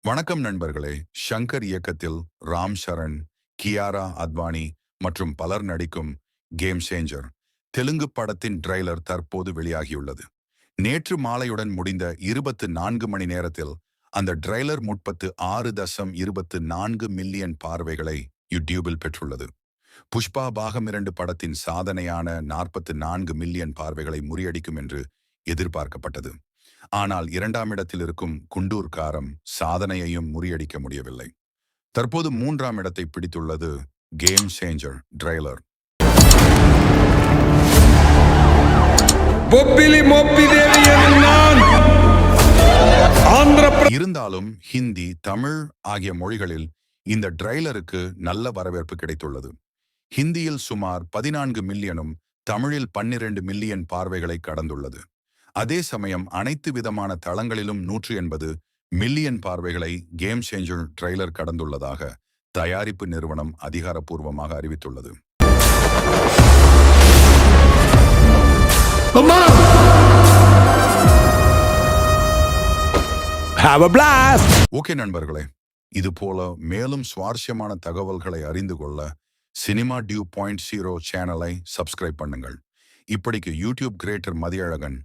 வணக்கம் நண்பர்களே. ஷங்கர் இயக்கத்தில் ராம் சரண், கியாரா அத்வானி மற்றும் பலர் நடிக்கும் கேம் சேஞ்சர் தெலுங்கு படத்தின் ட்ரெய்லர் தற்போது வெளியாகியுள்ளது. நேற்று மாலையுடன் முடிந்த 24 மணி நேரத்தில் அந்த ட்ரெய்லர் 36.24 மில்லியன் பார்வைகளை யூடியூபில் பெற்றுள்ளது. புஷ்பா பாகம் 2 படத்தின் சாதனையான 44 மில்லியன் பார்வைகளை முறியடிக்கும் என்று எதிர்பார்க்கப்பட்டது. ஆனால் 2ஆம் இடத்தில் இருக்கும் குண்டூர் காரம் சாதனையையும் முறியடிக்க முடியவில்லை. தற்போது 3ஆம் இடத்தை பிடித்துள்ளது கேம் சேஞ்சர் ட்ரெய்லர். இருந்தாலும் ஹிந்தி, தமிழ் ஆகிய மொழிகளில் இந்த ட்ரெய்லருக்கு நல்ல வரவேற்பு கிடைத்துள்ளது. ஹிந்தியில் சுமார் 14 மில்லியனும் தமிழில் 12 மில்லியன் பார்வைகளை கடந்துள்ளது. அதே சமயம் அனைத்து விதமான தளங்களிலும் 180 மில்லியன் பார்வைகளை கேம் சேஞ்சர் ட்ரெய்லர் கடந்துள்ளதாக தயாரிப்பு நிறுவனம் அதிகாரப்பூர்வமாக அறிவித்துள்ளது. ஓகே நண்பர்களே, இது போல மேலும் சுவாரஸ்யமான தகவல்களை அறிந்து கொள்ள சினிமா டியூ.0 சேனலை சப்ஸ்கிரைப் பண்ணுங்கள். இப்படிக்கு யூடியூப் கிரியேட்டர் மதியழகன்